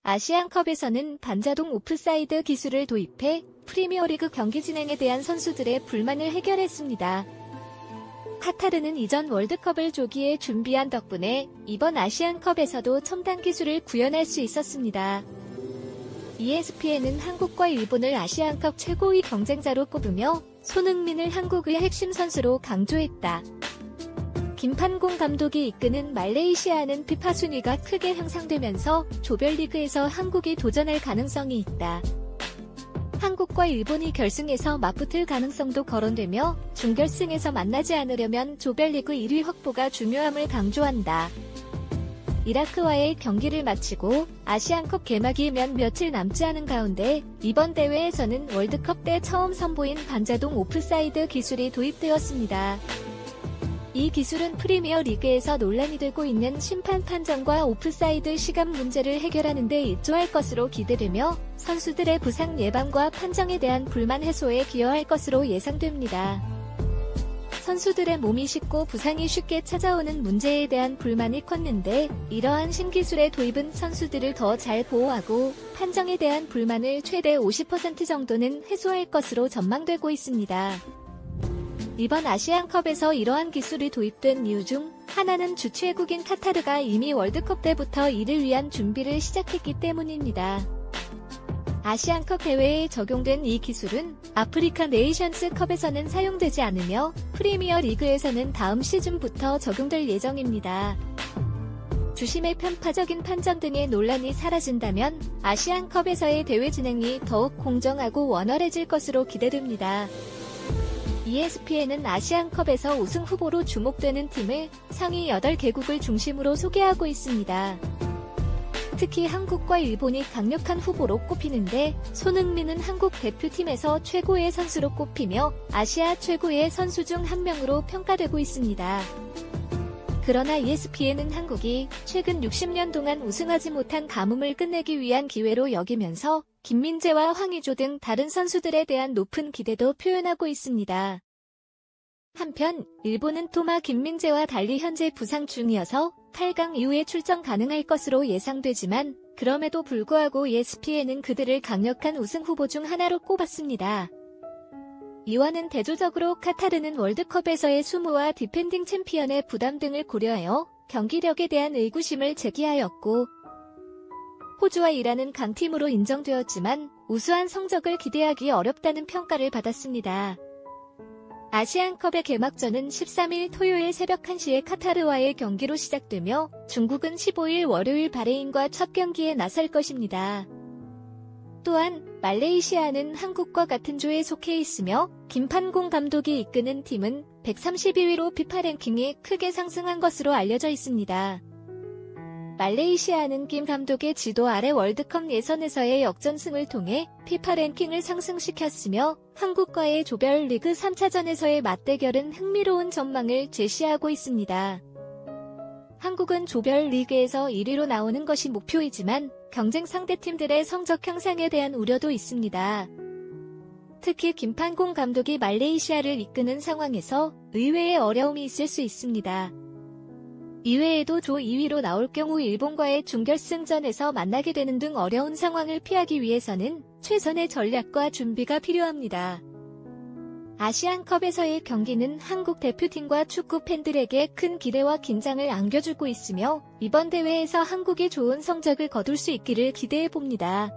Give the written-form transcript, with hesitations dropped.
아시안컵에서는 반자동 오프사이드 기술을 도입해 프리미어리그 경기 진행에 대한 선수들의 불만을 해결했습니다. 카타르는 이전 월드컵을 조기에 준비한 덕분에 이번 아시안컵에서도 첨단 기술을 구현할 수 있었습니다. ESPN은 한국과 일본을 아시안컵 최고위 경쟁자로 꼽으며 손흥민을 한국의 핵심 선수로 강조했다. 김판공 감독이 이끄는 말레이시아는 피파 순위가 크게 향상되면서 조별리그에서 한국이 도전할 가능성이 있다. 한국과 일본이 결승에서 맞붙을 가능성도 거론되며 준결승에서 만나지 않으려면 조별리그 1위 확보가 중요함을 강조한다. 이라크와의 경기를 마치고 아시안컵 개막이 며칠 남지 않은 가운데 이번 대회에서는 월드컵 때 처음 선보인 반자동 오프사이드 기술이 도입되었습니다. 이 기술은 프리미어 리그에서 논란이 되고 있는 심판 판정과 오프사이드 시간 문제를 해결하는 데 일조할 것으로 기대되며 선수들의 부상 예방과 판정에 대한 불만 해소에 기여할 것으로 예상됩니다. 선수들의 몸이 식고 부상이 쉽게 찾아오는 문제에 대한 불만이 컸는데 이러한 신기술의 도입은 선수들을 더 잘 보호하고 판정에 대한 불만을 최대 50% 정도는 해소할 것으로 전망되고 있습니다. 이번 아시안컵에서 이러한 기술이 도입된 이유 중 하나는 주최국인 카타르가 이미 월드컵 때부터 이를 위한 준비를 시작했기 때문입니다. 아시안컵 대회에 적용된 이 기술은 아프리카 네이션스컵에서는 사용되지 않으며 프리미어 리그에서는 다음 시즌부터 적용될 예정입니다. 주심의 편파적인 판정 등의 논란이 사라진다면 아시안컵에서의 대회 진행이 더욱 공정하고 원활해질 것으로 기대됩니다. ESPN은 아시안컵에서 우승 후보로 주목되는 팀을 상위 8개국을 중심으로 소개하고 있습니다. 특히 한국과 일본이 강력한 후보로 꼽히는데 손흥민은 한국 대표팀에서 최고의 선수로 꼽히며 아시아 최고의 선수 중 한 명으로 평가되고 있습니다. 그러나 ESPN은 한국이 최근 60년 동안 우승하지 못한 가뭄을 끝내기 위한 기회로 여기면서 김민재와 황의조 등 다른 선수들에 대한 높은 기대도 표현하고 있습니다. 한편 일본은 토마 김민재와 달리 현재 부상 중이어서 8강 이후에 출전 가능할 것으로 예상되지만 그럼에도 불구하고 ESPN은 그들을 강력한 우승 후보 중 하나로 꼽았습니다. 이와는 대조적으로 카타르는 월드컵에서의 수모와 디펜딩 챔피언의 부담 등을 고려하여 경기력에 대한 의구심을 제기하였고 호주와 이란은 강팀으로 인정되었지만 우수한 성적을 기대하기 어렵다는 평가를 받았습니다. 아시안컵의 개막전은 13일 토요일 새벽 1시에 카타르와의 경기로 시작되며 중국은 15일 월요일 바레인과 첫 경기에 나설 것입니다. 또한 말레이시아는 한국과 같은 조에 속해 있으며 김판공 감독이 이끄는 팀은 132위로 피파 랭킹이 크게 상승한 것으로 알려져 있습니다. 말레이시아는 김 감독의 지도 아래 월드컵 예선에서의 역전승을 통해 피파 랭킹을 상승시켰으며 한국과의 조별리그 3차전에서의 맞대결은 흥미로운 전망을 제시하고 있습니다. 한국은 조별리그에서 1위로 나오는 것이 목표이지만 경쟁 상대팀들의 성적 향상에 대한 우려도 있습니다. 특히 김판공 감독이 말레이시아를 이끄는 상황에서 의외의 어려움이 있을 수 있습니다. 이외에도 조 2위로 나올 경우 일본과의 준결승전에서 만나게 되는 등 어려운 상황을 피하기 위해서는 최선의 전략과 준비가 필요합니다. 아시안컵에서의 경기는 한국 대표팀과 축구 팬들에게 큰 기대와 긴장을 안겨주고 있으며 이번 대회에서 한국이 좋은 성적을 거둘 수 있기를 기대해봅니다.